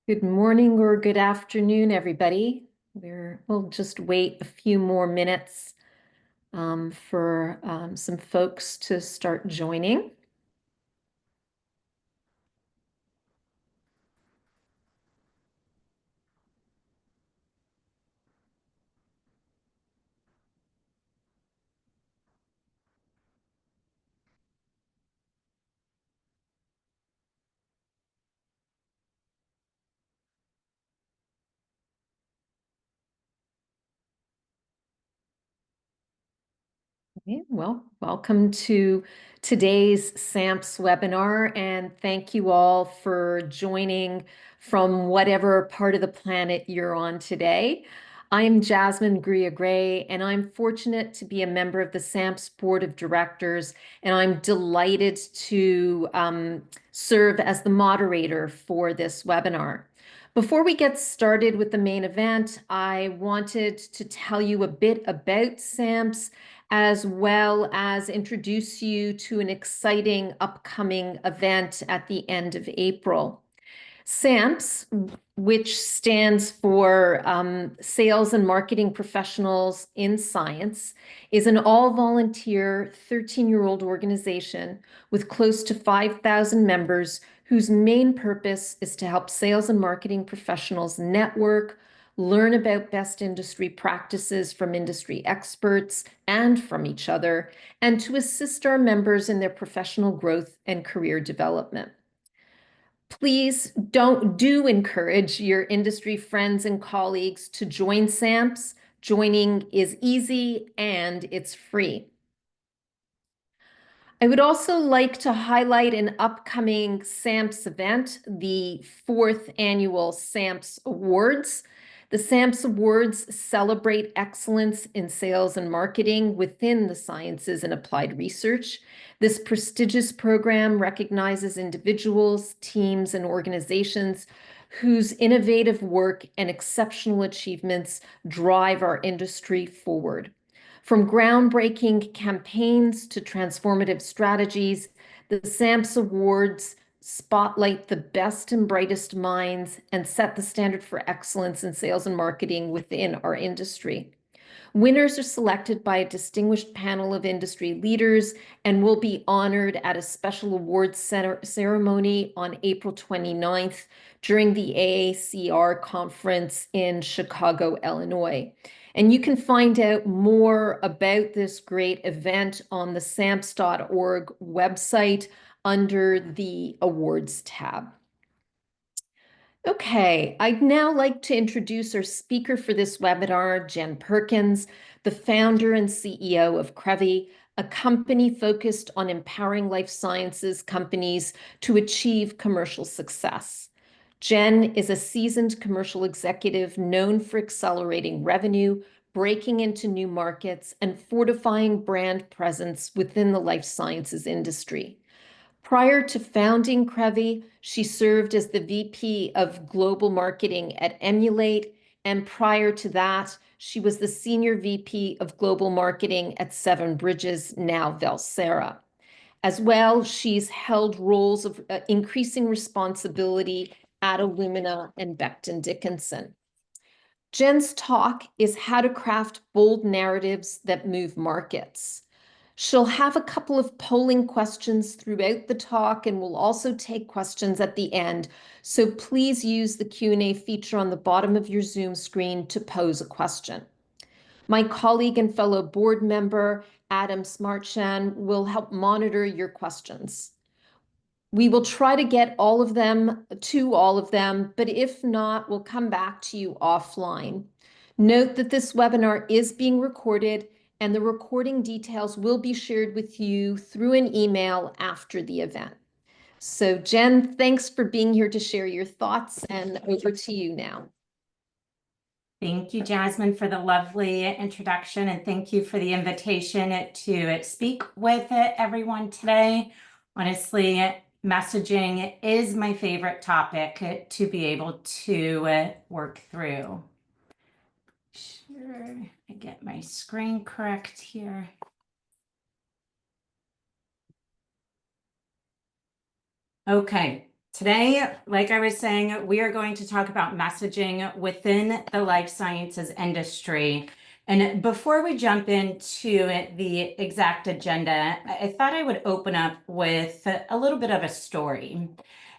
Good morning or good afternoon, everybody. We'll just wait a few more minutes for some folks to start joining. Okay, well, welcome to today's SAMPS webinar, and thank you all for joining from whatever part of the planet you're on today. I'm Jasmine Gray, and I'm fortunate to be a member of the SAMPS Board of Directors, and I'm delighted to serve as the moderator for this webinar. Before we get started with the main event, I wanted to tell you a bit about SAMPS, as well as introduce you to an exciting upcoming event at the end of April. SAMPS, which stands for Sales and Marketing Professionals in Science, is an all-volunteer 13-year-old organization with close to 5,000 members whose main purpose is to help sales and marketing professionals network, learn about best industry practices from industry experts and from each other, and to assist our members in their professional growth and career development. Please do encourage your industry friends and colleagues to join SAMPS. Joining is easy and it's free. I would also like to highlight an upcoming SAMPS event, the 4th annual SAMPS Awards. The SAMPS Awards celebrate excellence in sales and marketing within the sciences and applied research. This prestigious program recognizes individuals, teams, and organizations whose innovative work and exceptional achievements drive our industry forward. From groundbreaking campaigns to transformative strategies, the SAMPS Awards spotlight the best and brightest minds and set the standard for excellence in sales and marketing within our industry. Winners are selected by a distinguished panel of industry leaders and will be honored at a special awards ceremony on April 29th during the AACR conference in Chicago, Illinois. And you can find out more about this great event on the samps.org website under the awards tab. Okay, I'd now like to introduce our speaker for this webinar, Jenn Perkins, the founder and CEO of Crevi, a company focused on empowering life sciences companies to achieve commercial success. Jenn is a seasoned commercial executive known for accelerating revenue, breaking into new markets, and fortifying brand presence within the life sciences industry. Prior to founding Crevi, she served as the VP of Global Marketing at Emulate, and prior to that, she was the Senior VP of Global Marketing at Seven Bridges, now Valsera. As well, she's held roles of increasing responsibility at Illumina and Becton Dickinson. Jenn's talk is how to craft bold narratives that move markets. She'll have a couple of polling questions throughout the talk, and we'll also take questions at the end. So please use the Q&A feature on the bottom of your Zoom screen to pose a question. My colleague and fellow board member, Adam Smartshan, will help monitor your questions. We will try to get all of them, but if not, we'll come back to you offline. Note that this webinar is being recorded, and the recording details will be shared with you through an email after the event. So Jenn, thanks for being here to share your thoughts, and over to you now. Thank you, Jasmine, for the lovely introduction, and thank you for the invitation to speak with everyone today. Honestly, messaging is my favorite topic to be able to work through. Sure, I get my screen correct here. Okay, Today, like I was saying, we are going to talk about messaging within the life sciences industry. And before we jump into the exact agenda, I thought I would open up with a little bit of a story.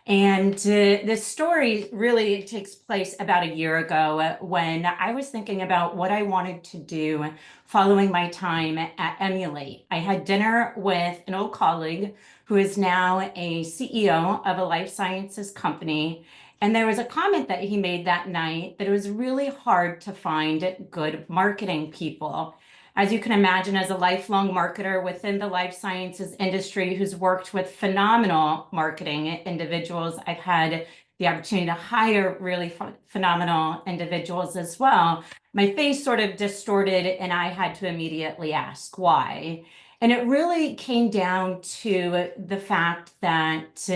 And this story really takes place about a year ago when I was thinking about what I wanted to do following my time at Emulate. I had dinner with an old colleague who is now a CEO of a life sciences company. And there was a comment that he made that night that it was really hard to find good marketing people. As you can imagine, as a lifelong marketer within the life sciences industry who's worked with phenomenal marketing individuals, I've had the opportunity to hire really phenomenal individuals as well. My face sort of distorted and I had to immediately ask why. And it really came down to the fact that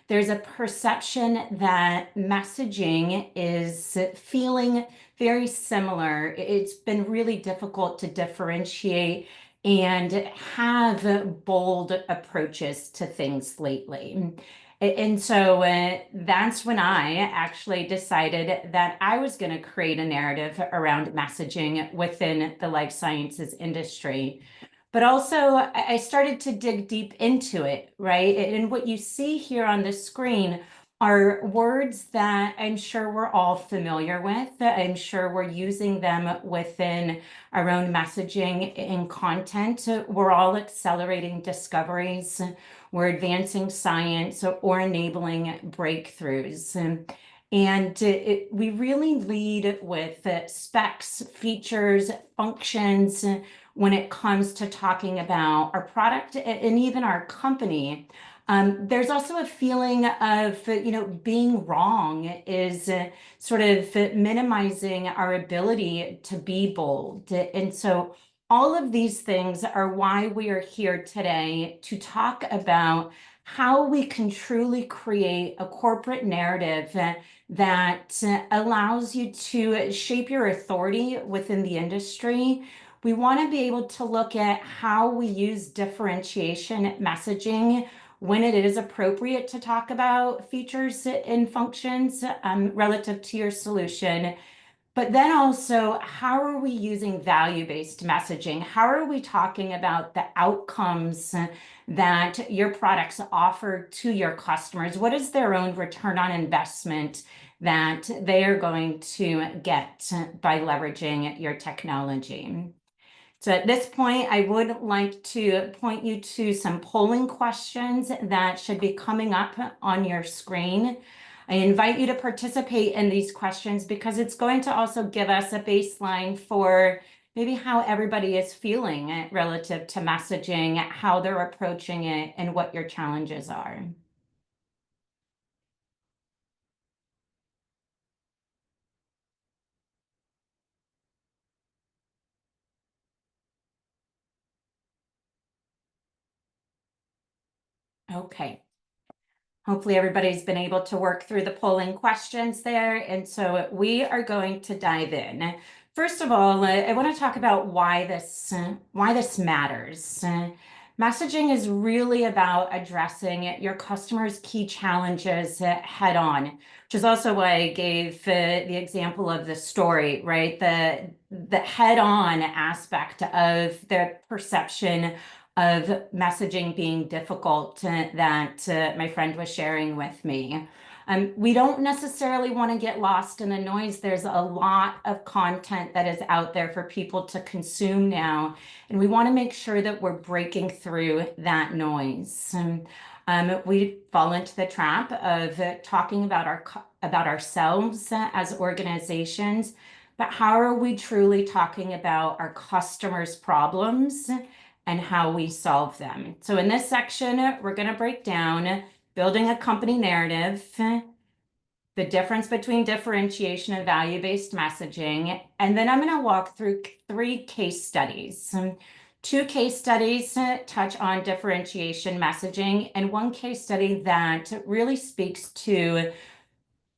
there's a perception that messaging is feeling very similar. It's been really difficult to differentiate and have bold approaches to things lately. And so that's when I actually decided that I was going to create a narrative around messaging within the life sciences industry. But also, I started to dig deep into it, right? And what you see here on the screen are words that I'm sure we're all familiar with. I'm sure we're using them within our own messaging and content. We're all accelerating discoveries. We're advancing science or enabling breakthroughs. And we really lead with specs, features, functions, when it comes to talking about our product and even our company. There's also a feeling of, being wrong is sort of minimizing our ability to be bold. And so all of these things are why we are here today to talk about how we can truly create a corporate narrative that allows you to shape your authority within the industry. We want to be able to look at how we use differentiation messaging when it is appropriate to talk about features and functions relative to your solution. But then also, how are we using value-based messaging? How are we talking about the outcomes that your products offer to your customers? What is their own return on investment that they are going to get by leveraging your technology? So at this point, I would like to point you to some polling questions that should be coming up on your screen. I invite you to participate in these questions because it's going to also give us a baseline for maybe how everybody is feeling relative to messaging, how they're approaching it, and what your challenges are. Okay. Hopefully everybody's been able to work through the polling questions there. And so we are going to dive in. First of all, I want to talk about why this matters. Messaging is really about addressing your customers' key challenges head on, which is also why I gave the example of the story, right? The head on aspect of the perception of messaging being difficult that my friend was sharing with me. We don't necessarily want to get lost in the noise. There's a lot of content that is out there for people to consume now, and we want to make sure that we're breaking through that noise. We fall into the trap of talking about ourselves as organizations, but how are we truly talking about our customers' problems and how we solve them? So in this section, we're going to break down building a company narrative, the difference between differentiation and value-based messaging, and then I'm going to walk through 3 case studies. 2 case studies touch on differentiation messaging, and 1 case study that really speaks to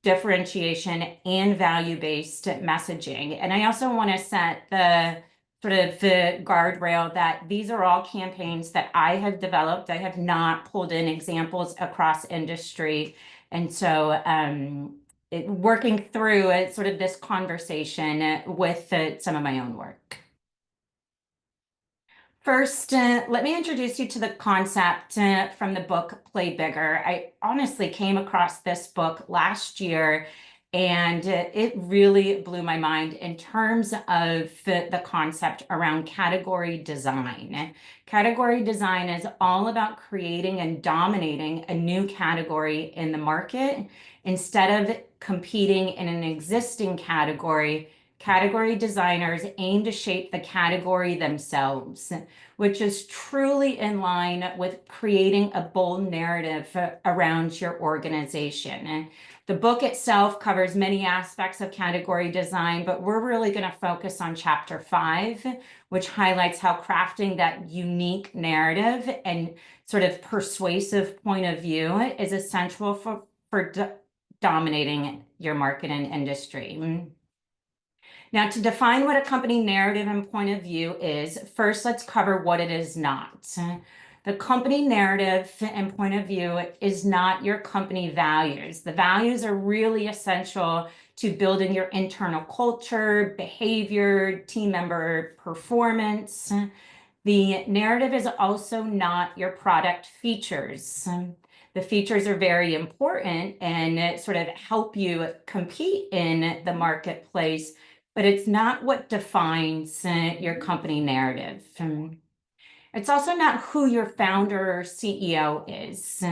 differentiation and value-based messaging. And I also want to set the sort of the guardrail that these are all campaigns that I have developed. I have not pulled in examples across industry. And so working through sort of this conversation with some of my own work. First, let me introduce you to the concept from the book Play Bigger. I honestly came across this book last year, and it really blew my mind in terms of the concept around category design. Category design is all about creating and dominating a new category in the market. Instead of competing in an existing category, category designers aim to shape the category themselves, which is truly in line with creating a bold narrative around your organization. The book itself covers many aspects of category design, but we're really going to focus on chapter 5, which highlights how crafting that unique narrative and sort of persuasive point of view is essential for dominating your market and industry. Now, to define what a company narrative and point of view is, first let's cover what it is not. The company narrative and point of view is not your company values. The values are really essential to building your internal culture, behavior, team member performance. The narrative is also not your product features. The features are very important and sort of help you compete in the marketplace, but it's not what defines your company narrative. It's also not who your founder or CEO is.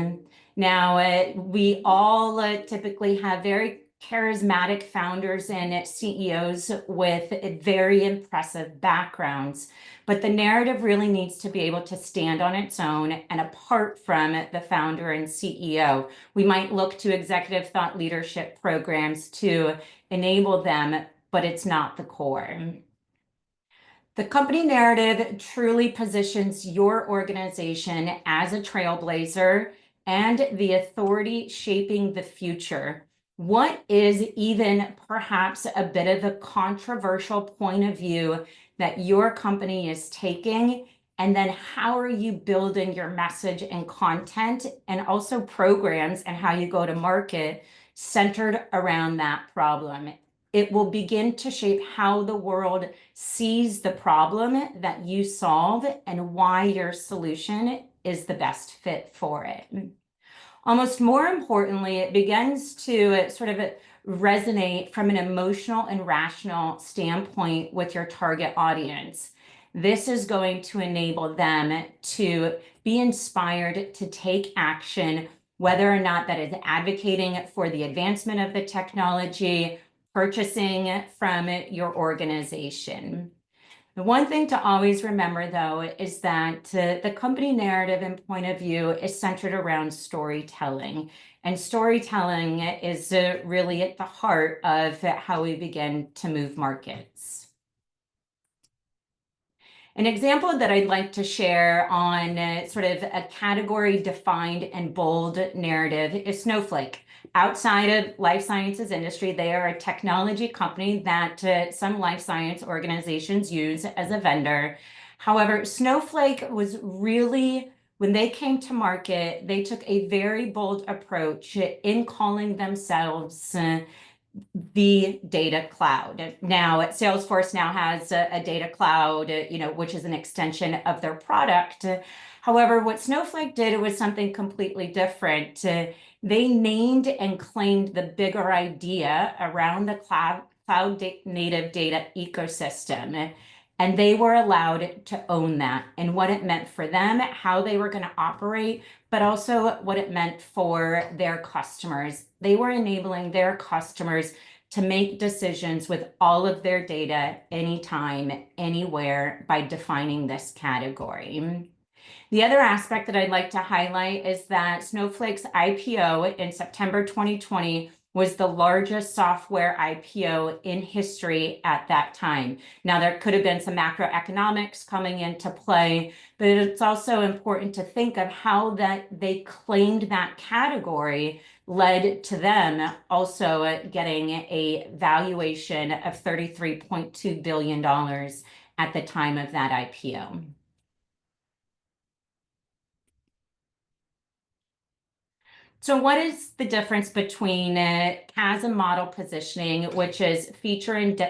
Now, we all typically have very charismatic founders and CEOs with very impressive backgrounds, but the narrative really needs to be able to stand on its own and apart from the founder and CEO. We might look to executive thought leadership programs to enable them, but it's not the core. The company narrative truly positions your organization as a trailblazer and the authority shaping the future. What is even perhaps a bit of a controversial point of view that your company is taking? And then how are you building your message and content and also programs and how you go to market centered around that problem? It will begin to shape how the world sees the problem that you solve and why your solution is the best fit for it. Almost more importantly, it begins to sort of resonate from an emotional and rational standpoint with your target audience. This is going to enable them to be inspired to take action, whether or not that is advocating for the advancement of the technology, purchasing from your organization. The one thing to always remember, though, is that the company narrative and point of view is centered around storytelling. And storytelling is really at the heart of how we begin to move markets. An example that I'd like to share on sort of a category defined and bold narrative is Snowflake. Outside of life sciences industry, they are a technology company that some life science organizations use as a vendor. However, Snowflake was really, when they came to market, they took a very bold approach in calling themselves the data cloud. Now, Salesforce now has a data cloud, which is an extension of their product. However, what Snowflake did was something completely different. They named and claimed the bigger idea around the cloud native data ecosystem. And they were allowed to own that and what it meant for them, how they were going to operate, but also what it meant for their customers. They were enabling their customers to make decisions with all of their data anytime, anywhere by defining this category. The other aspect that I'd like to highlight is that Snowflake's IPO in September 2020 was the largest software IPO in history at that time. Now, there could have been some macroeconomics coming into play, but it's also important to think of how that they claimed that category led to them also getting a valuation of $33.2 billion at the time of that IPO. So what is the difference between chasm model positioning, which is feature and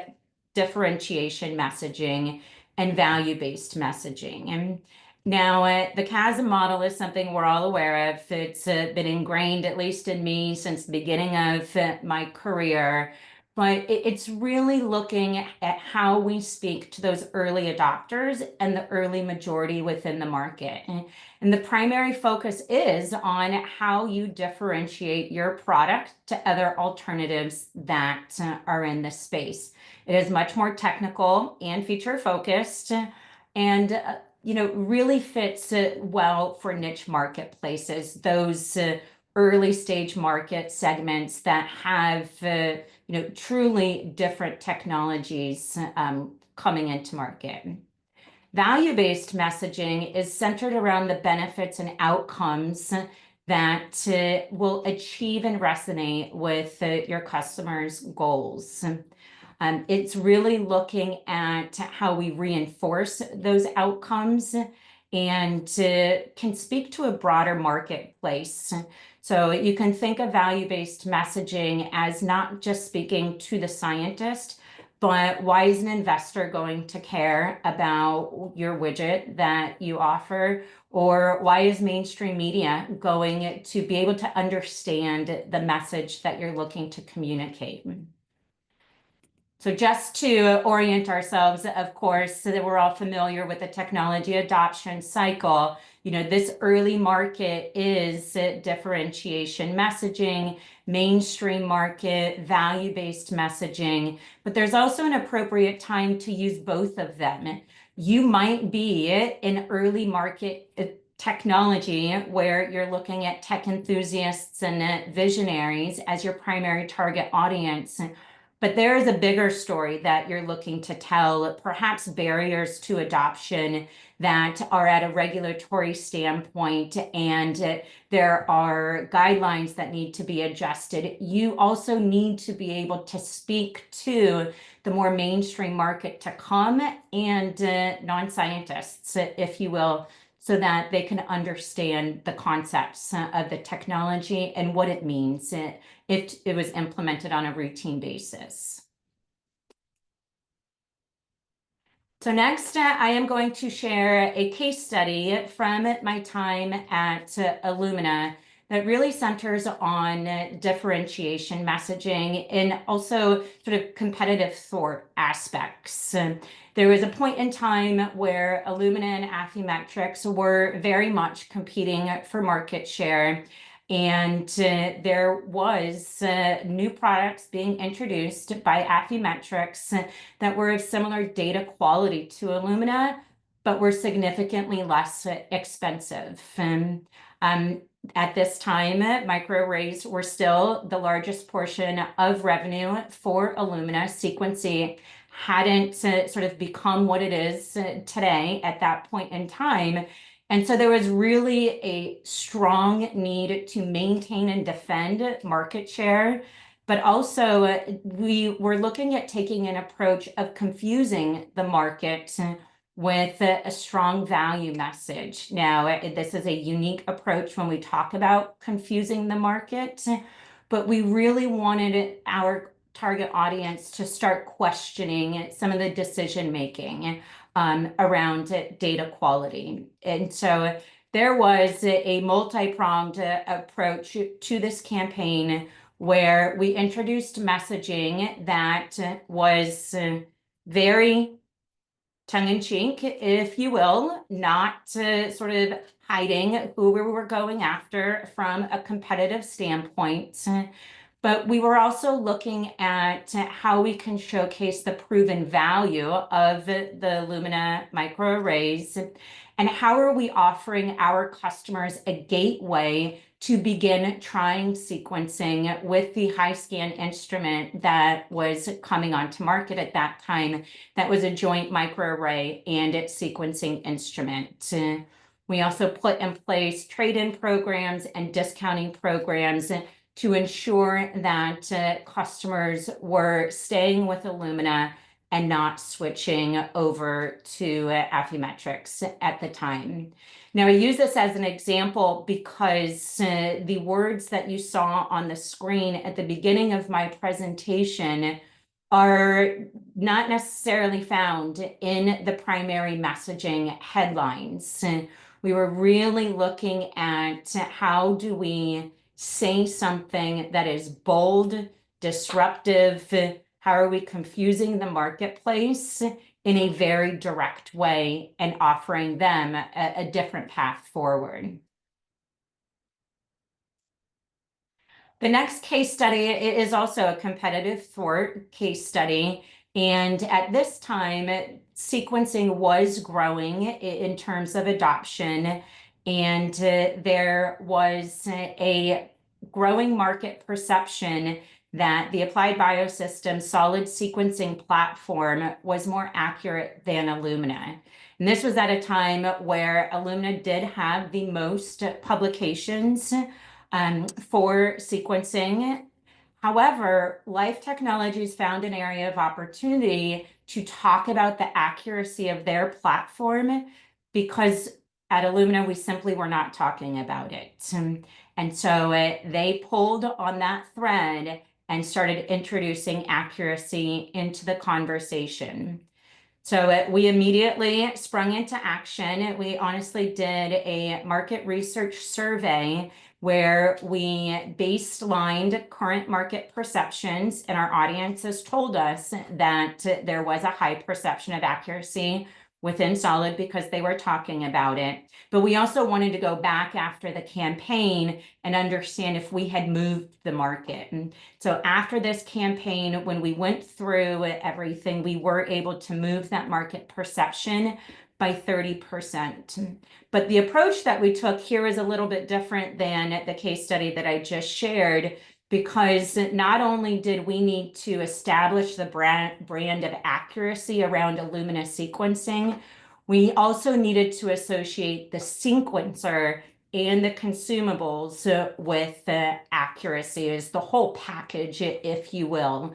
differentiation messaging, and value-based messaging? And now the chasm model is something we're all aware of. It's been ingrained, at least in me, since the beginning of my career. But it's really looking at how we speak to those early adopters and the early majority within the market. And the primary focus is on how you differentiate your product to other alternatives that are in this space. It is much more technical and feature focused, and really fits well for niche marketplaces, those early stage market segments that have truly different technologies coming into market. Value-based messaging is centered around the benefits and outcomes that will achieve and resonate with your customers' goals. It's really looking at how we reinforce those outcomes and can speak to a broader marketplace. So you can think of value-based messaging as not just speaking to the scientist, but why is an investor going to care about your widget that you offer? Or why is mainstream media going to be able to understand the message that you're looking to communicate? So just to orient ourselves, of course, so that we're all familiar with the technology adoption cycle, this early market is differentiation messaging, mainstream market, value-based messaging, but there's also an appropriate time to use both of them. You might be in early market technology where you're looking at tech enthusiasts and visionaries as your primary target audience. But there is a bigger story that you're looking to tell, perhaps barriers to adoption that are at a regulatory standpoint, and there are guidelines that need to be adjusted. You also need to be able to speak to the more mainstream market to come and non-scientists, if you will, so that they can understand the concepts of the technology and what it means if it was implemented on a routine basis. So next, I am going to share a case study from my time at Illumina that really centers on differentiation messaging and also sort of competitive sort aspects. There was a point in time where Illumina and Affymetrix were very much competing for market share. And there was new products being introduced by Affymetrix that were of similar data quality to Illumina, but were significantly less expensive. At this time, microarrays were still the largest portion of revenue for Illumina. Sequencing hadn't sort of become what it is today at that point in time. And so there was really a strong need to maintain and defend market share, but also we were looking at taking an approach of confusing the market with a strong value message. Now, this is a unique approach when we talk about confusing the market, but we really wanted our target audience to start questioning some of the decision making around data quality. And so there was a multi-pronged approach to this campaign where we introduced messaging that was very tongue-in-cheek, if you will, not sort of hiding who we were going after from a competitive standpoint. But we were also looking at how we can showcase the proven value of the Illumina microarrays and how are we offering our customers a gateway to begin trying sequencing with the HiScan instrument that was coming onto market at that time. That was a joint microarray and its sequencing instrument. We also put in place trade-in programs and discounting programs to ensure that customers were staying with Illumina and not switching over to Affymetrix at the time. Now, I use this as an example because the words that you saw on the screen at the beginning of my presentation are not necessarily found in the primary messaging headlines. We were really looking at how do we say something that is bold, disruptive, how are we confusing the marketplace in a very direct way and offering them a different path forward. The next case study is also a competitive thwart case study. And at this time, sequencing was growing in terms of adoption. And there was a growing market perception that the Applied Biosystems solid sequencing platform was more accurate than Illumina. And this was at a time where Illumina did have the most publications for sequencing. However, Life Technologies found an area of opportunity to talk about the accuracy of their platform because at Illumina, we simply were not talking about it. And so they pulled on that thread and started introducing accuracy into the conversation. So we immediately sprung into action. We honestly did a market research survey where we baselined current market perceptions, and our audiences told us that there was a high perception of accuracy within solid because they were talking about it. But we also wanted to go back after the campaign and understand if we had moved the market. And so after this campaign, when we went through everything, we were able to move that market perception by 30%. But the approach that we took here is a little bit different than the case study that I just shared, because not only did we need to establish the brand of accuracy around Illumina sequencing, we also needed to associate the sequencer and the consumables with accuracy, is the whole package, if you will.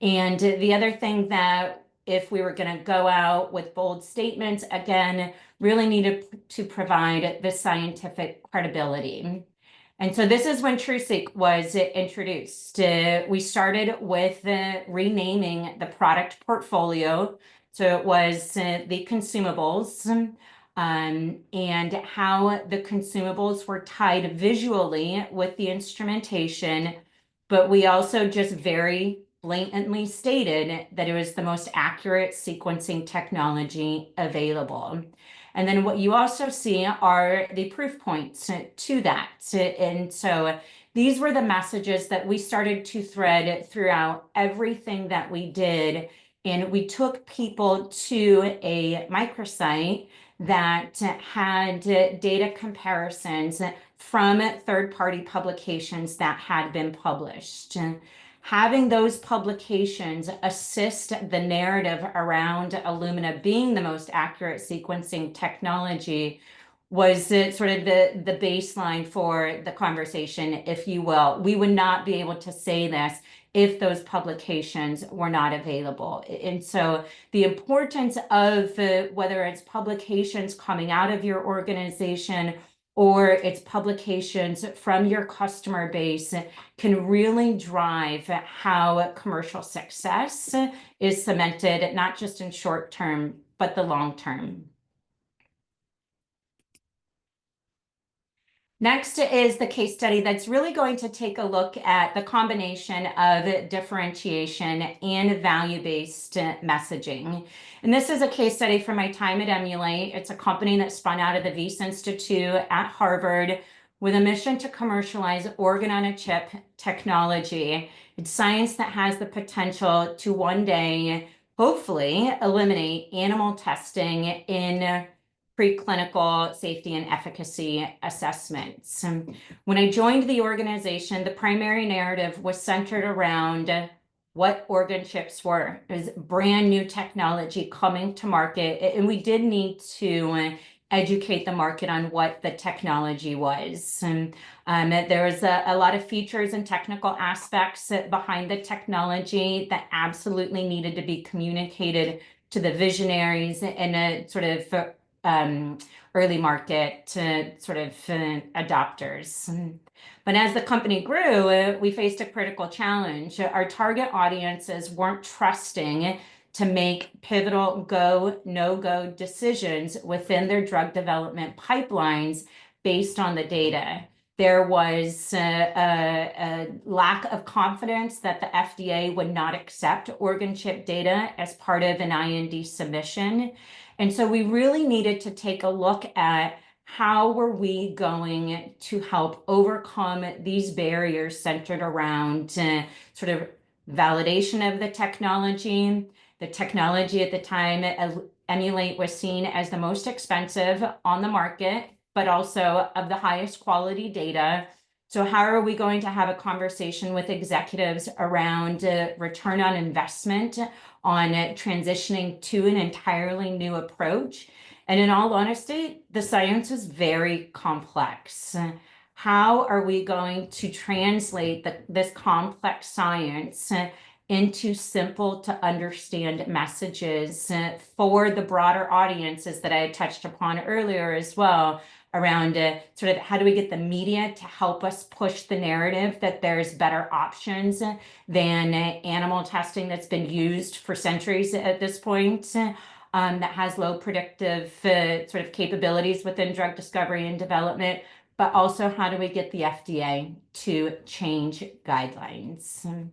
And the other thing that, if we were going to go out with bold statements, again, really needed to provide the scientific credibility. And so this is when TrueSeq was introduced. We started with renaming the product portfolio. So it was the consumables and how the consumables were tied visually with the instrumentation. But we also just very blatantly stated that it was the most accurate sequencing technology available. And then what you also see are the proof points to that. And so these were the messages that we started to thread throughout everything that we did. And we took people to a microsite that had data comparisons from third-party publications that had been published. Having those publications assist the narrative around Illumina being the most accurate sequencing technology was sort of the baseline for the conversation, if you will. We would not be able to say this if those publications were not available. And so the importance of whether it's publications coming out of your organization or it's publications from your customer base can really drive how commercial success is cemented, not just in short term, but the long term. Next is the case study that's really going to take a look at the combination of differentiation and value-based messaging. And this is a case study from my time at Emulate. It's a company that spun out of the Wyss Institute at Harvard with a mission to commercialize organ-on-a-chip technology. It's science that has the potential to one day, hopefully, eliminate animal testing in preclinical safety and efficacy assessments. When I joined the organization, the primary narrative was centered around what organ chips were. It was brand new technology coming to market, and we did need to educate the market on what the technology was. And there was a lot of features and technical aspects behind the technology that absolutely needed to be communicated to the visionaries in a sort of early market sort of adopters. But as the company grew, we faced a critical challenge. Our target audiences weren't trusting to make pivotal go, no-go decisions within their drug development pipelines based on the data. There was a lack of confidence that the FDA would not accept organ chip data as part of an IND submission. And so we really needed to take a look at how were we going to help overcome these barriers centered around sort of validation of the technology. The technology at the time, Emulate, was seen as the most expensive on the market, but also of the highest quality data. So how are we going to have a conversation with executives around return on investment on transitioning to an entirely new approach? And in all honesty, the science is very complex. How are we going to translate this complex science into simple to understand messages for the broader audiences that I had touched upon earlier as well, around sort of how do we get the media to help us push the narrative that there's better options than animal testing that's been used for centuries at this point, that has low predictive sort of capabilities within drug discovery and development, but also how do we get the FDA to change guidelines?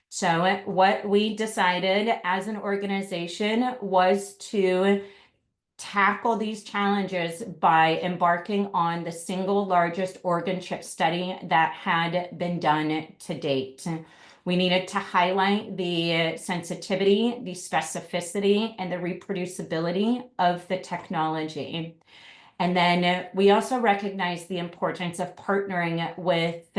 So what we decided as an organization was to tackle these challenges by embarking on the single largest organ chip study that had been done to date. We needed to highlight the sensitivity, the specificity, and the reproducibility of the technology. And then we also recognize the importance of partnering with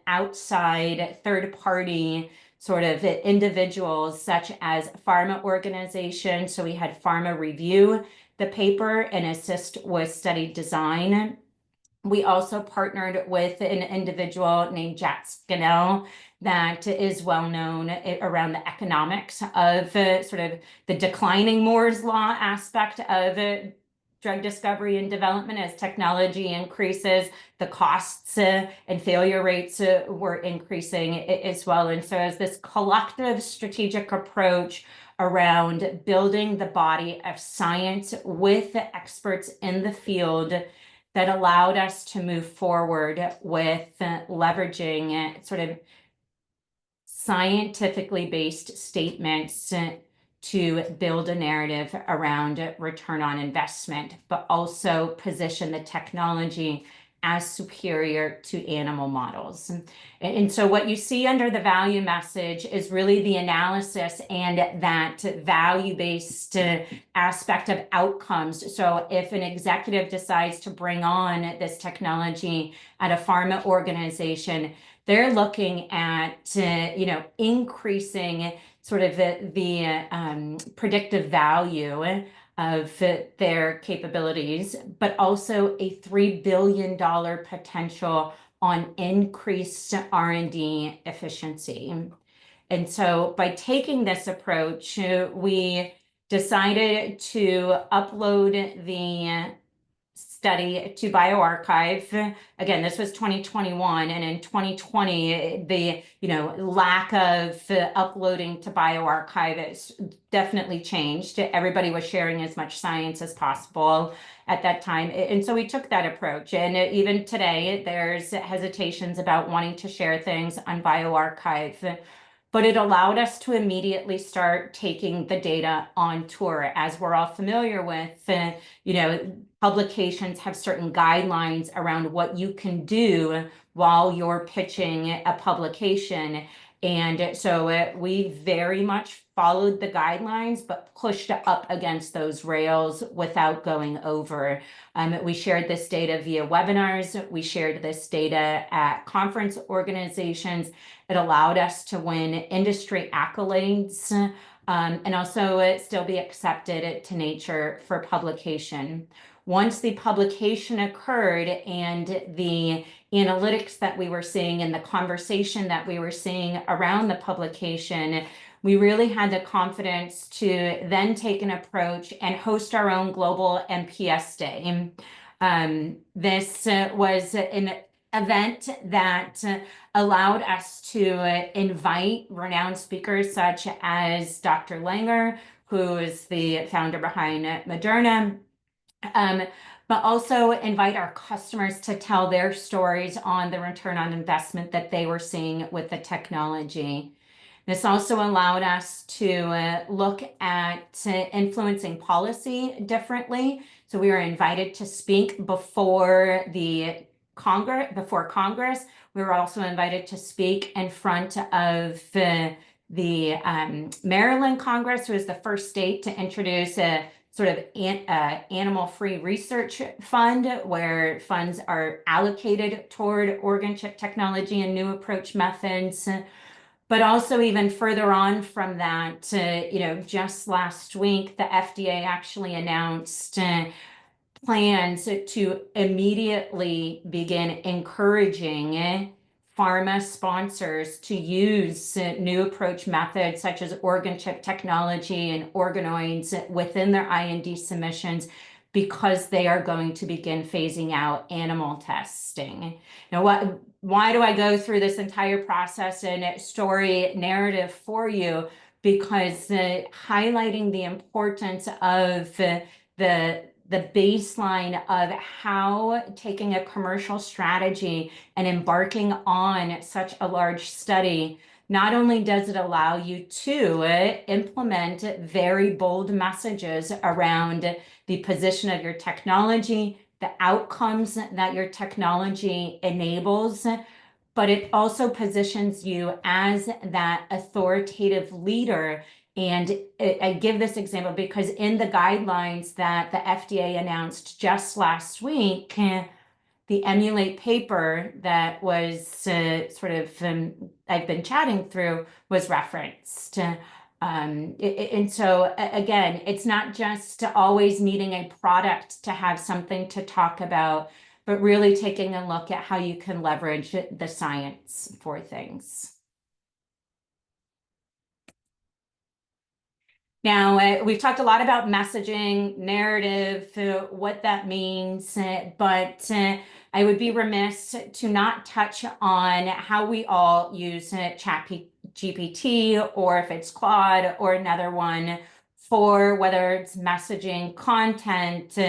outside third-party sort of individuals such as pharma organizations. So we had pharma review the paper and assist with study design. We also partnered with an individual named Jack Scannell that is well known around the economics of sort of the declining Moore's law aspect of drug discovery and development. As technology increases, the costs and failure rates were increasing as well. And so as this collective strategic approach around building the body of science with the experts in the field that allowed us to move forward with leveraging sort of scientifically based statements to build a narrative around return on investment, but also position the technology as superior to animal models. And so what you see under the value message is really the analysis and that value-based aspect of outcomes. So if an executive decides to bring on this technology at a pharma organization, they're looking at increasing sort of the predictive value of their capabilities, but also a $3 billion potential on increased R&D efficiency. And so by taking this approach, we decided to upload the study to bioRxiv. Again, this was 2021, and in 2020, the lack of uploading to bioRxiv has definitely changed. Everybody was sharing as much science as possible at that time, and so we took that approach. And even today, there's hesitations about wanting to share things on bioRxiv. But it allowed us to immediately start taking the data on tour. As we're all familiar with, publications have certain guidelines around what you can do while you're pitching a publication. And so we very much followed the guidelines, but pushed up against those rails without going over. We shared this data via webinars. We shared this data at conference organizations. It allowed us to win industry accolades and also still be accepted to Nature for publication. once the publication occurred and the analytics that we were seeing and the conversation that we were seeing around the publication, we really had the confidence to then take an approach and host our own global MPS Day. This was an event that allowed us to invite renowned speakers such as Dr. Langer, who is the founder behind Moderna, but also invite our customers to tell their stories on the return on investment that they were seeing with the technology. This also allowed us to look at influencing policy differently. So we were invited to speak before Congress. We were also invited to speak in front of the Maryland Congress, who was the first state to introduce a sort of animal-free research fund, where funds are allocated toward organ chip technology and new approach methods. But also even further on from that, just last week, the FDA actually announced plans to immediately begin encouraging pharma sponsors to use new approach methods such as organ chip technology and organoids within their IND submissions, because they are going to begin phasing out animal testing. Now, why do I go through this entire process and story narrative for you? Because highlighting the importance of the baseline of how taking a commercial strategy and embarking on such a large study, not only does it allow you to implement very bold messages around the position of your technology, the outcomes that your technology enables, but it also positions you as that authoritative leader. And I give this example because in the guidelines that the FDA announced just last week, the Emulate paper that was I've been chatting through was referenced. And so again, it's not just always needing a product to have something to talk about, but really taking a look at how you can leverage the science for things. Now, we've talked a lot about messaging, narrative, what that means, but I would be remiss to not touch on how we all use ChatGPT, or if it's Claude or another one, for whether it's messaging, content,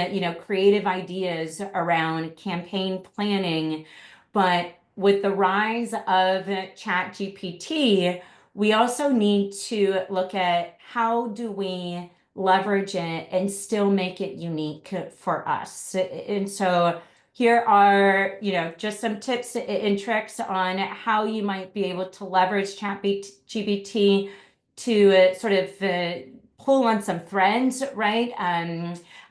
creative ideas around campaign planning. But with the rise of ChatGPT, we also need to look at how do we leverage it and still make it unique for us. And so here are, just some tips and tricks on how you might be able to leverage ChatGPT to sort of pull on some threads, right?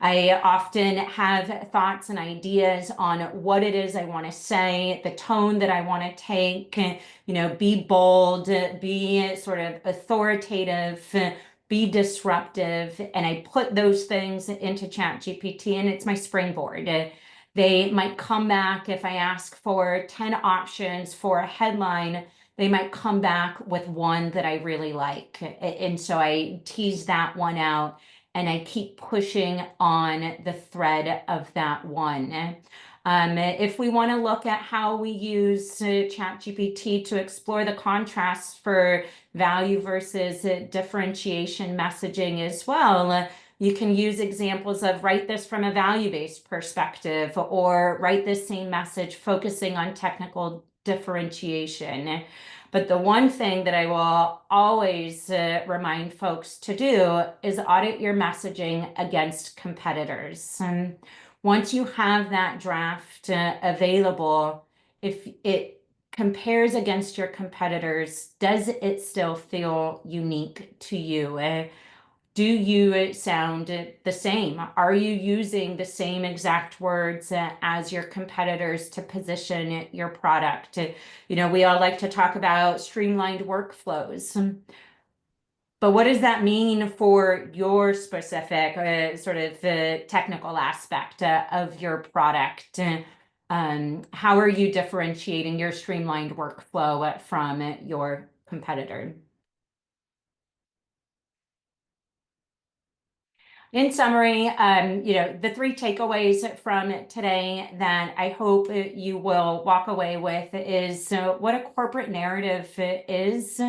I often have thoughts and ideas on what it is I want to say, the tone that I want to take, be bold, be sort of authoritative, be disruptive. And I put those things into ChatGPT, and it's my springboard. They might come back if I ask for 10 options for a headline. They might come back with one that I really like. And so I tease that one out and I keep pushing on the thread of that one. If we want to look at how we use ChatGPT to explore the contrasts for value versus differentiation messaging as well, you can use examples of write this from a value-based perspective, or write this same message focusing on technical differentiation. But the one thing that I will always remind folks to do is audit your messaging against competitors. And once you have that draft available, if it compares against your competitors, does it still feel unique to you? Do you sound the same? Are you using the same exact words as your competitors to position your product? We all like to talk about streamlined workflows. But what does that mean for your specific sort of the technical aspect of your product? How are you differentiating your streamlined workflow from your competitor? In summary, the three takeaways from today that I hope you will walk away with is what a corporate narrative is.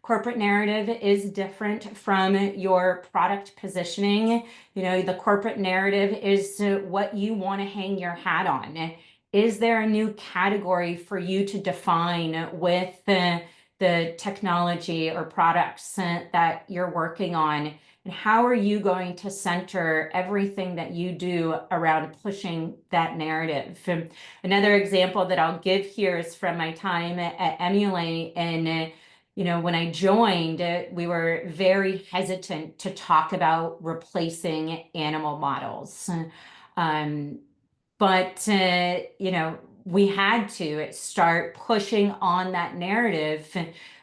Corporate narrative is different from your product positioning. The corporate narrative is what you want to hang your hat on. Is there a new category for you to define with the technology or products that you're working on? And how are you going to center everything that you do around pushing that narrative? Another example that I'll give here is from my time at Emulate. And, when I joined, we were very hesitant to talk about replacing animal models. But we had to start pushing on that narrative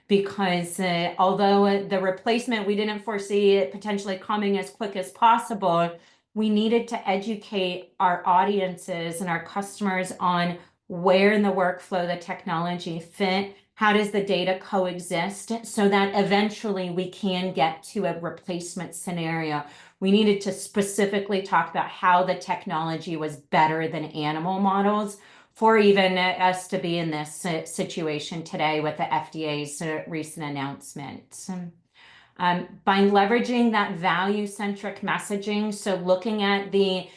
because although the replacement, we didn't foresee it potentially coming as quick as possible, we needed to educate our audiences and our customers on where in the workflow the technology fit, how does the data coexist, so that eventually we can get to a replacement scenario. We needed to specifically talk about how the technology was better than animal models for even us to be in this situation today with the FDA's recent announcement. By leveraging that value-centric messaging, so looking at the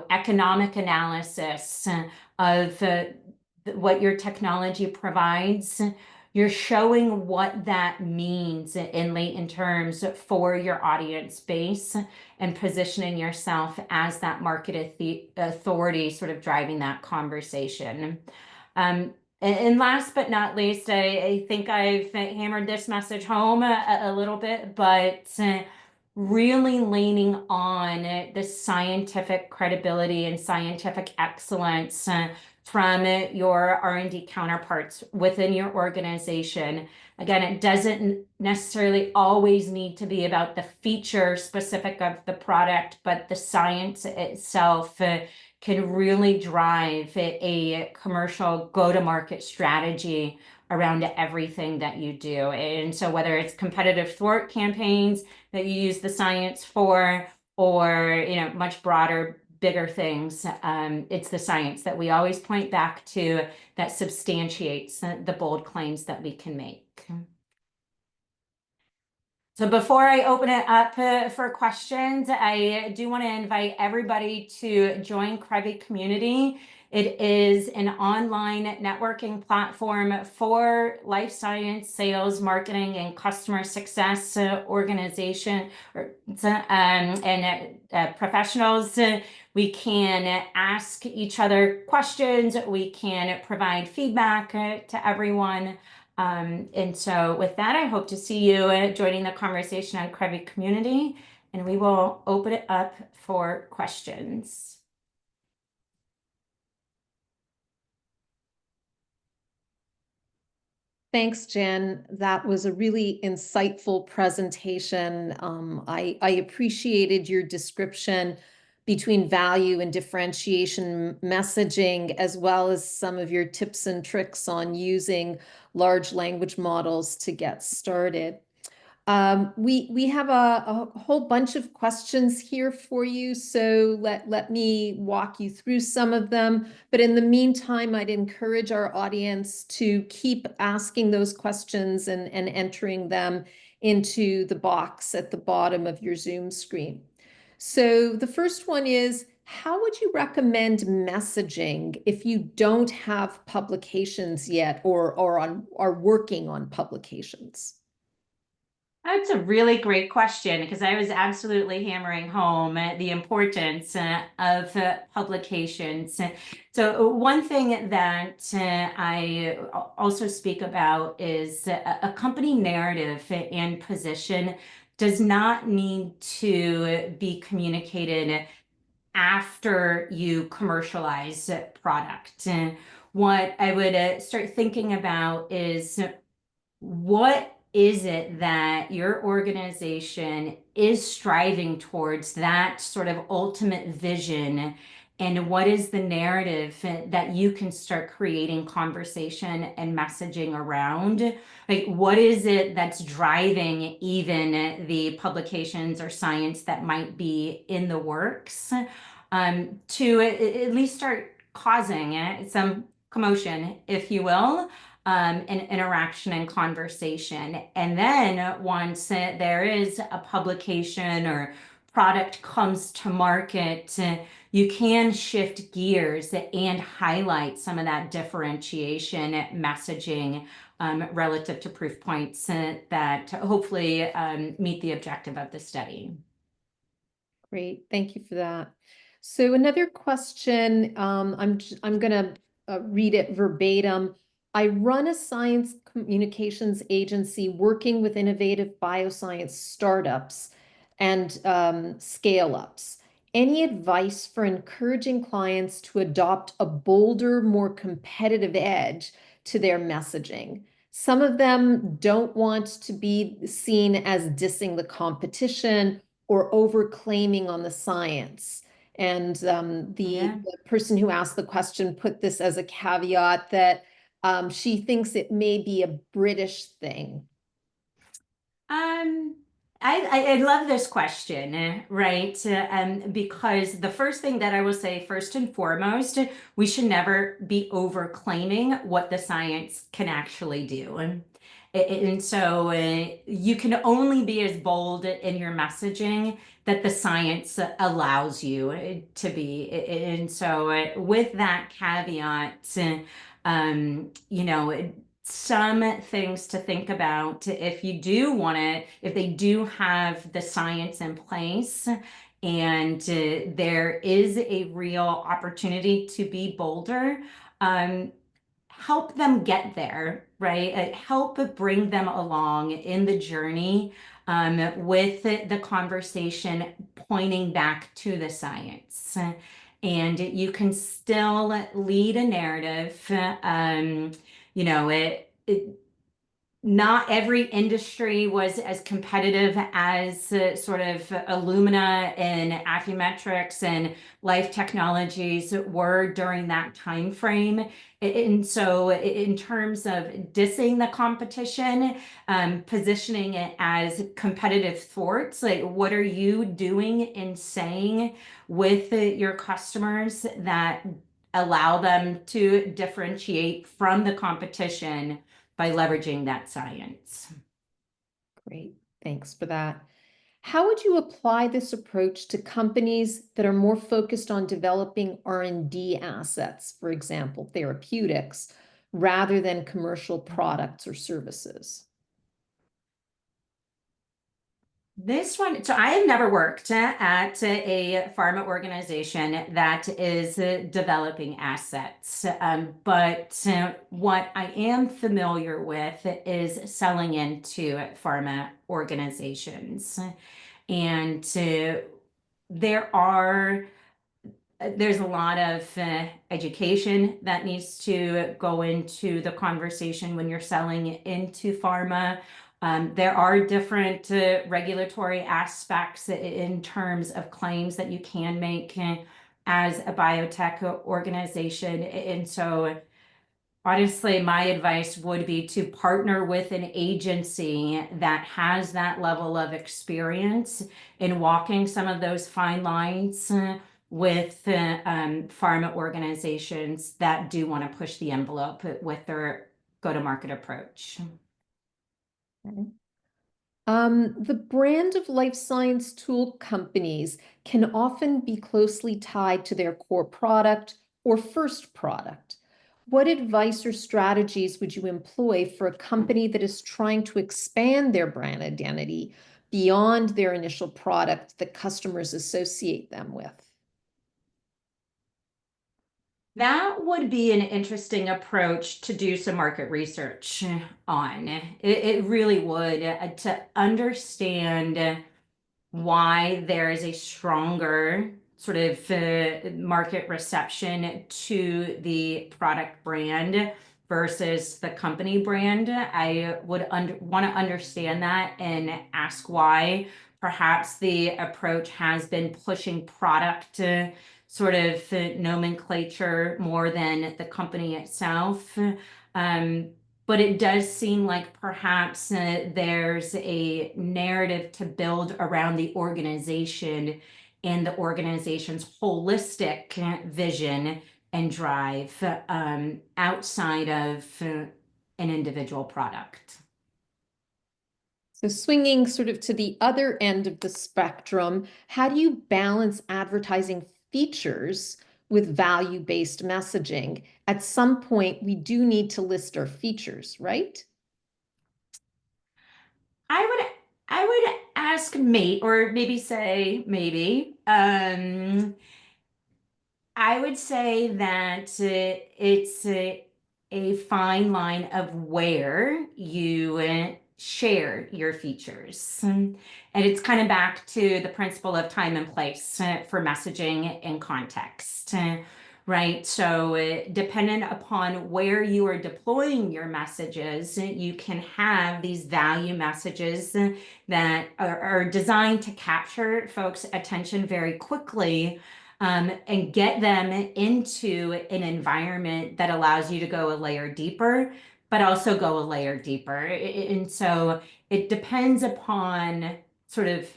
economic analysis of what your technology provides, you're showing what that means in latent terms for your audience base and positioning yourself as that market authority, sort of driving that conversation. And last but not least, I think I've hammered this message home a little bit, but really leaning on the scientific credibility and scientific excellence from your R&D counterparts within your organization. Again, it doesn't necessarily always need to be about the feature specific of the product, but the science itself can really drive a commercial go-to-market strategy around everything that you do. And so whether it's competitive thwart campaigns that you use the science for, or much broader, bigger things, it's the science that we always point back to that substantiates the bold claims that we can make. So before I open it up for questions, I do want to invite everybody to join Crevi Community. It is an online networking platform for life science, sales, marketing, and customer success organization and professionals. We can ask each other questions. We can provide feedback to everyone. And so with that, I hope to see you joining the conversation on Crevi Community, and we will open it up for questions. Thanks, Jen. That was a really insightful presentation. I appreciated your description between value and differentiation messaging, as well as some of your tips and tricks on using large language models to get started. We have a whole bunch of questions here for you, so let me walk you through some of them. But in the meantime, I'd encourage our audience to keep asking those questions and entering them into the box at the bottom of your Zoom screen. So the first one is, how would you recommend messaging if you don't have publications yet or are working on publications? That's a really great question, because I was absolutely hammering home the importance of publications. So one thing that I also speak about is a company narrative and position does not need to be communicated after you commercialize product. What I would start thinking about is, what is it that your organization is striving towards that sort of ultimate vision? And what is the narrative that you can start creating conversation and messaging around? Like, what is it that's driving even the publications or science that might be in the works, to at least start causing some commotion, if you will, and interaction and conversation. And then once there is a publication or product comes to market, you can shift gears and highlight some of that differentiation messaging, relative to proof points that hopefully meet the objective of the study. Great, thank you for that. So another question, I'm gonna read it verbatim. I run a science communications agency working with innovative bioscience startups and scale-ups. Any advice for encouraging clients to adopt a bolder, more competitive edge to their messaging? Some of them don't want to be seen as dissing the competition or over-claiming on the science. And the person who asked the question put this as a caveat that she thinks it may be a British thing. Um, I love this question, right? Because the first thing that I will say, first and foremost, we should never be over claiming what the science can actually do. And so you can only be as bold in your messaging that the science allows you to be. And so with that caveat, you know, some things to think about if you do want to, if they do have the science in place and there is a real opportunity to be bolder, help them get there, right? Help bring them along in the journey, with the conversation pointing back to the science. And you can still lead a narrative. You know, not every industry was as competitive as sort of Illumina and Affymetrix and Life Technologies were during that time frame. And so in terms of dissing the competition, positioning it as competitive thwarts, like what are you doing and saying with your customers that allow them to differentiate from the competition by leveraging that science? Great, thanks for that. How would you apply this approach to companies that are more focused on developing R&D assets, for example, therapeutics, rather than commercial products or services? This one, so I have never worked at a pharma organization that is developing assets, but what I am familiar with is selling into pharma organizations. And there's a lot of education that needs to go into the conversation when you're selling into pharma. There are different regulatory aspects in terms of claims that you can make as a biotech organization. And so honestly, my advice would be to partner with an agency that has that level of experience in walking some of those fine lines with pharma organizations that do want to push the envelope with their go-to-market approach. Okay. The brand of life science tool companies can often be closely tied to their core product or first product. What advice or strategies would you employ for a company that is trying to expand their brand identity beyond their initial product that customers associate them with? That would be an interesting approach to do some market research on. It really would, to understand why there is a stronger sort of market reception to the product brand versus the company brand. I would want to understand that and ask why. Perhaps the approach has been pushing product sort of nomenclature more than the company itself. But it does seem like perhaps there's a narrative to build around the organization and the organization's holistic vision and drive outside of an individual product. So swinging sort of to the other end of the spectrum, how do you balance advertising features with value-based messaging? At some point, we do need to list our features, right? I would ask mate, or maybe say maybe. I would say that it's a fine line of where you share your features. And it's kind of back to the principle of time and place for messaging and context, right? So dependent upon where you are deploying your messages, you can have these value messages that are designed to capture folks' attention very quickly, and get them into an environment that allows you to go a layer deeper, but also go a layer deeper. And so it depends upon sort of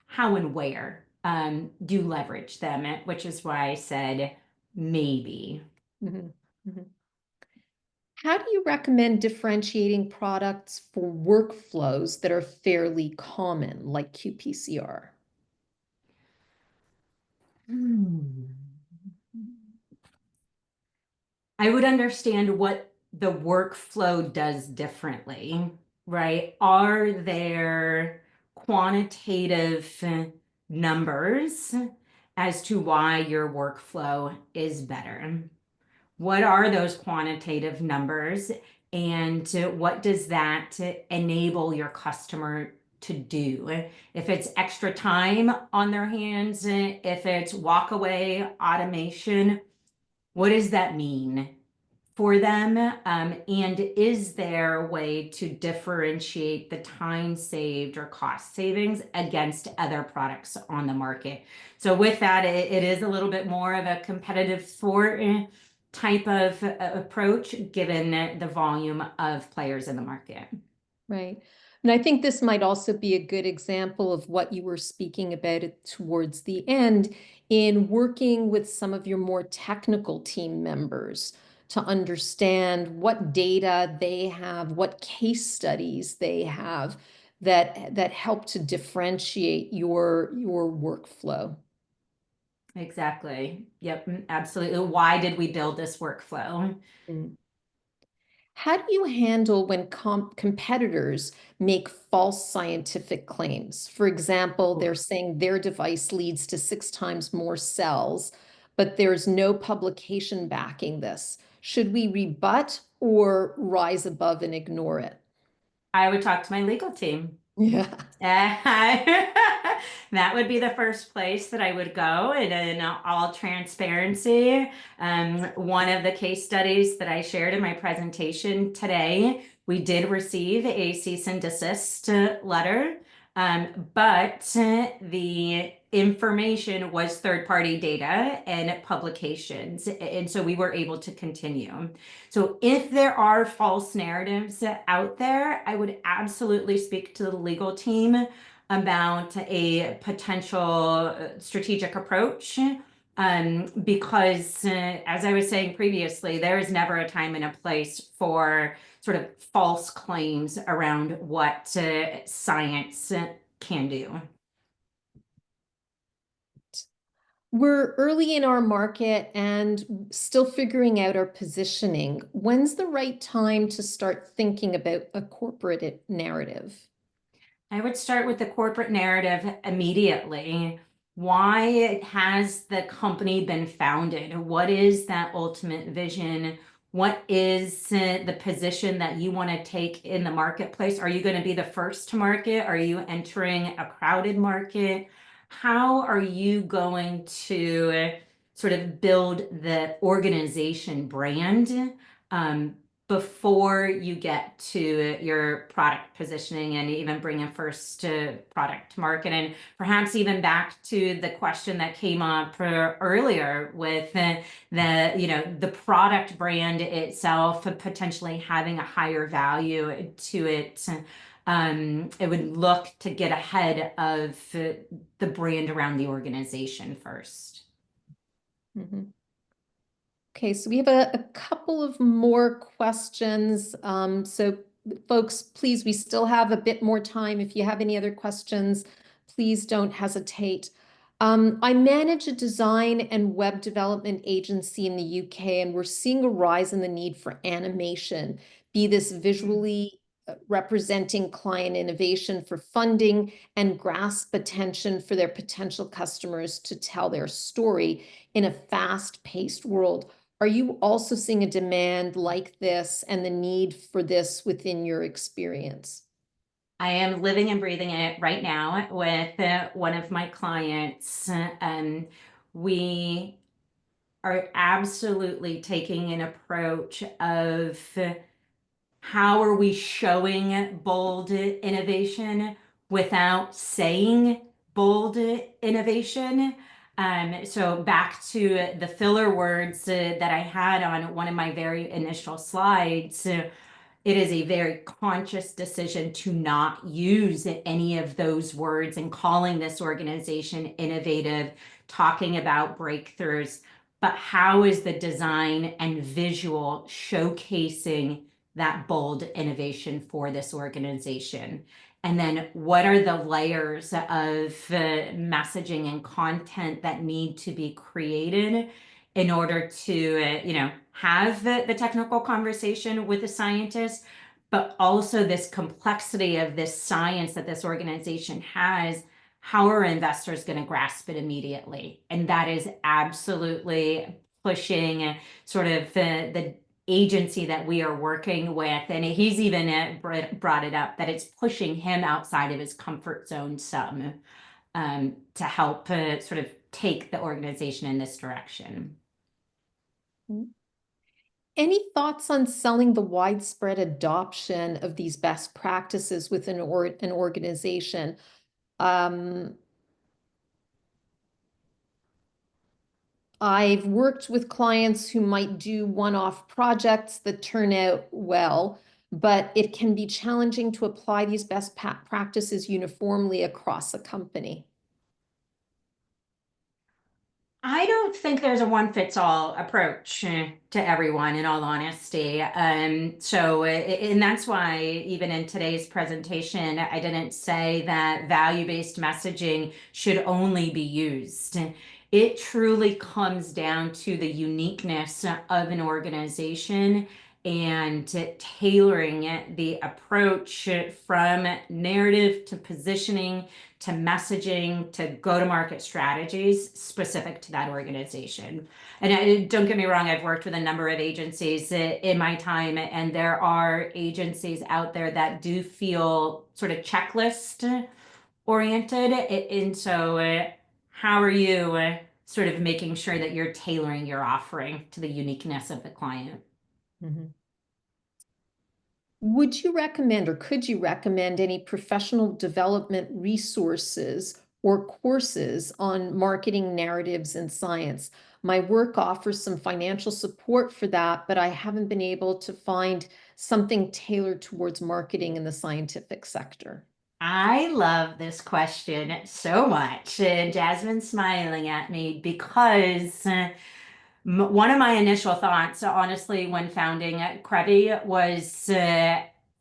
how and where do you leverage them, which is why I said maybe. Mhm, mhm. How do you recommend differentiating products for workflows that are fairly common, like qPCR? I would understand what the workflow does differently, right? Are there quantitative numbers as to why your workflow is better? What are those quantitative numbers, and what does that enable your customer to do? If it's extra time on their hands, if it's walk away automation, what does that mean for them? And is there a way to differentiate the time saved or cost savings against other products on the market? So with that, it is a little bit more of a competitive sport type of approach, given the volume of players in the market. Right. And I think this might also be a good example of what you were speaking about it towards the end in working with some of your more technical team members to understand what data they have, what case studies they have that help to differentiate your workflow. Exactly. Yep, absolutely. Why did we build this workflow? Mm. How do you handle when competitors make false scientific claims? For example, they're saying their device leads to 6 times more cells, but there's no publication backing this. Should we rebut or rise above and ignore it? I would talk to my legal team. Yeah. That would be the first place that I would go, and in all transparency. One of the case studies that I shared in my presentation today, we did receive a cease and desist letter, but the information was third-party data and publications, and so we were able to continue. So if there are false narratives out there, I would absolutely speak to the legal team about a potential strategic approach, because as I was saying previously, there is never a time and a place for sort of false claims around what science can do. We're early in our market and still figuring out our positioning. When's the right time to start thinking about a corporate narrative? I would start with the corporate narrative immediately. Why has the company been founded? What is that ultimate vision? What is the position that you want to take in the marketplace? Are you going to be the first to market? Are you entering a crowded market? How are you going to sort of build the organization brand? before you get to your product positioning and even bringing first to product to market. And perhaps even back to the question that came up earlier with the product brand itself potentially having a higher value to it. It would look to get ahead of the brand around the organization first. Mm-hmm. Okay, so we have a couple of more questions. So folks, please, we still have a bit more time. If you have any other questions, please don't hesitate. I manage a design and web development agency in the UK, and we're seeing a rise in the need for animation, be this visually representing client innovation for funding and grasp attention for their potential customers to tell their story in a fast-paced world. Are you also seeing a demand like this and the need for this within your experience? I am living and breathing it right now with one of my clients. We are absolutely taking an approach of how are we showing bold innovation without saying bold innovation. So back to the filler words that I had on one of my very initial slides, it is a very conscious decision to not use any of those words and calling this organization innovative, talking about breakthroughs, but how is the design and visual showcasing that bold innovation for this organization? And then what are the layers of messaging and content that need to be created in order to, have the technical conversation with the scientist, but also this complexity of this science that this organization has. How are investors going to grasp it immediately? And that is absolutely pushing sort of the agency that we are working with. And he's even brought it up that it's pushing him outside of his comfort zone some to help sort of take the organization in this direction. Any thoughts on selling the widespread adoption of these best practices within an organization? I've worked with clients who might do one-off projects that turn out well, but it can be challenging to apply these best practices uniformly across a company. I don't think there's a one-fits-all approach to everyone, in all honesty. And that's why even in today's presentation, I didn't say that value-based messaging should only be used. It truly comes down to the uniqueness of an organization and tailoring the approach from narrative to positioning to messaging to go-to-market strategies specific to that organization. And don't get me wrong, I've worked with a number of agencies in my time, and there are agencies out there that do feel sort of checklist oriented. And so how are you sort of making sure that you're tailoring your offering to the uniqueness of the client? Mm-hmm. Would you recommend or could you recommend any professional development resources or courses on marketing narratives and science? My work offers some financial support for that, but I haven't been able to find something tailored towards marketing in the scientific sector. I love this question so much. And Jasmine's smiling at me because one of my initial thoughts, honestly, when founding Crevi was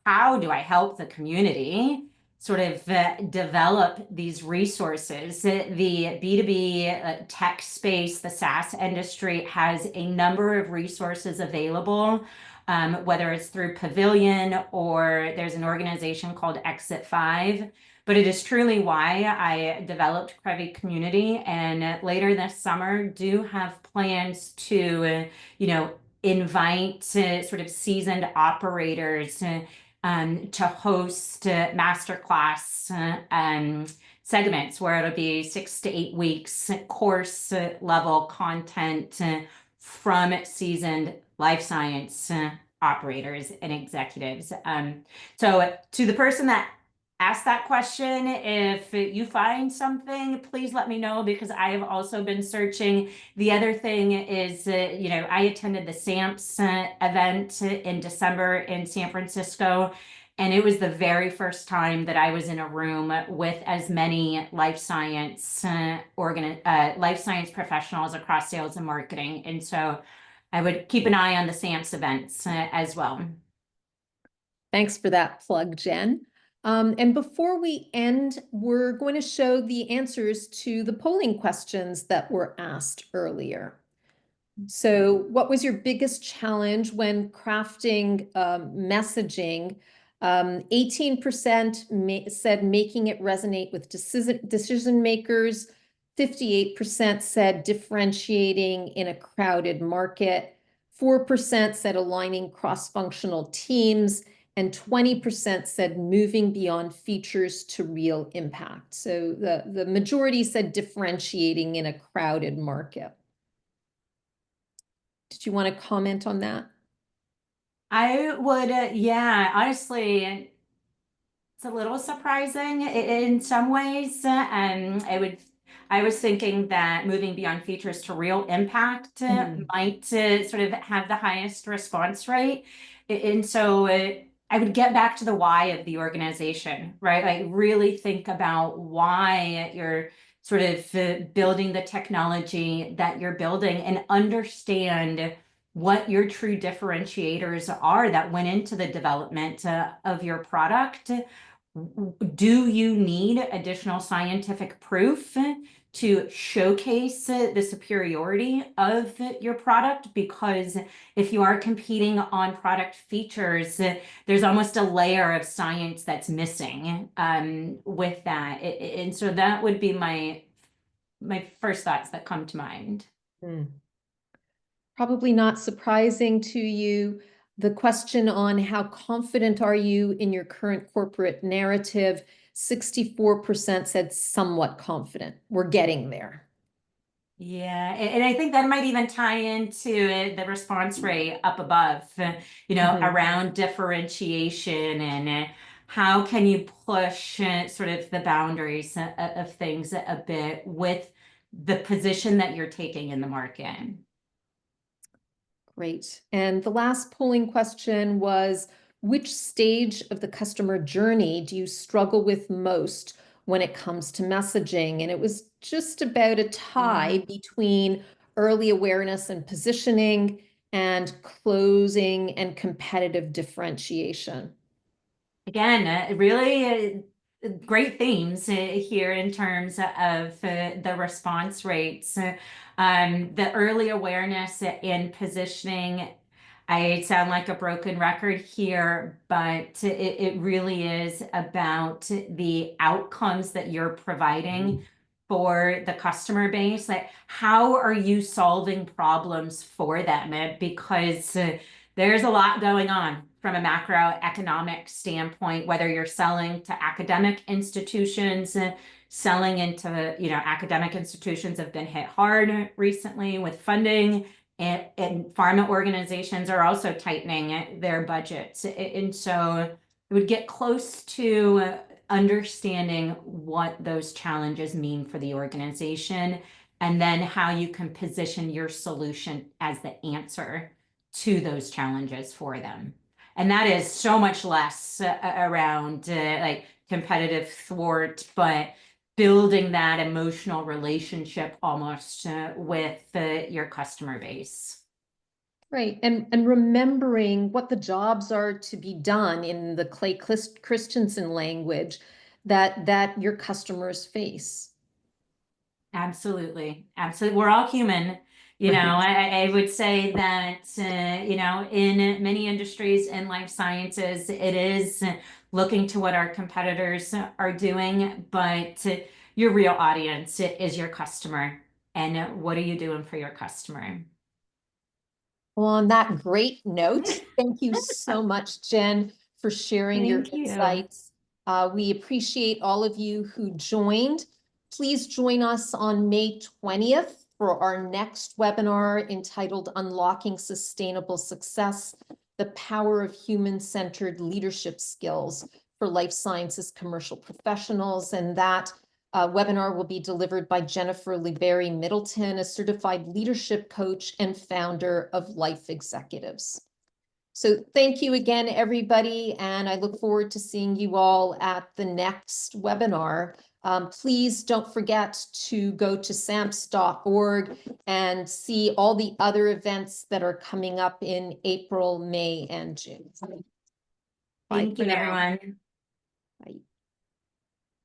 how do I help the community sort of develop these resources? The B2B tech space, the SaaS industry has a number of resources available, whether it's through Pavilion or there's an organization called Exit 5. But it is truly why I developed Crevi Community, and later this summer do have plans to, invite sort of seasoned operators to host masterclass segments where it'll be 6 to 8 weeks course level content from seasoned life science operators and executives. So to the person that asked that question, if you find something, please let me know, because I have also been searching. The other thing is, I attended the SAMPS event in December in San Francisco. And it was the very first time that I was in a room with as many life science professionals across sales and marketing. And so I would keep an eye on the SAMPS events as well. Thanks for that plug, Jen. And before we end, we're going to show the answers to the polling questions that were asked earlier. So what was your biggest challenge when crafting messaging? 18% said making it resonate with decision makers. 58% said differentiating in a crowded market. 4% said aligning cross-functional teams. And 20% said moving beyond features to real impact. So the majority said differentiating in a crowded market. Did you want to comment on that? I would, yeah, honestly, it's a little surprising in some ways. I was thinking that moving beyond features to real impact might sort of have the highest response rate. And so I would get back to the why of the organization, right? Like really think about why you're sort of building the technology that you're building, and understand what your true differentiators are that went into the development of your product. Do you need additional scientific proof to showcase the superiority of your product? Because if you are competing on product features, there's almost a layer of science that's missing with that. And so that would be my first thoughts that come to mind. Probably not surprising to you, the question on how confident are you in your current corporate narrative, 64% said somewhat confident. We're getting there. Yeah, and I think that might even tie into the response rate up above, around differentiation and how can you push sort of the boundaries of things a bit with the position that you're taking in the market. Great. And the last polling question was, which stage of the customer journey do you struggle with most when it comes to messaging? And it was just about a tie between early awareness and positioning and closing and competitive differentiation. Again, really great themes here in terms of the response rates. The early awareness and positioning, I sound like a broken record here, but it really is about the outcomes that you're providing for the customer base. Like, how are you solving problems for them? Because there's a lot going on from a macroeconomic standpoint, whether you're selling to academic institutions, selling into, academic institutions have been hit hard recently with funding, and pharma organizations are also tightening their budgets. And so it would get close to understanding what those challenges mean for the organization, and then how you can position your solution as the answer to those challenges for them. And that is so much less around like competitive thwart, but building that emotional relationship almost with your customer base. Right. And remembering what the jobs are to be done in the Clay Christensen language that your customers face. Absolutely. Absolutely. We're all human. I would say that, in many industries in life sciences, it is looking to what our competitors are doing, but your real audience is your customer. And what are you doing for your customer? Well, on that great note, thank you so much, Jen, for sharing your insights. We appreciate all of you who joined. Please join us on May 20th for our next webinar entitled Unlocking Sustainable Success the power of human-centered leadership skills for life sciences commercial professionals. And that webinar will be delivered by Jennifer Libery Middleton, a certified leadership coach and founder of Life Executives. So thank you again, everybody, and I look forward to seeing you all at the next webinar. Please don't forget to go to samps.org and see all the other events that are coming up in April, May, and June. Bye Thank for you, now. everyone.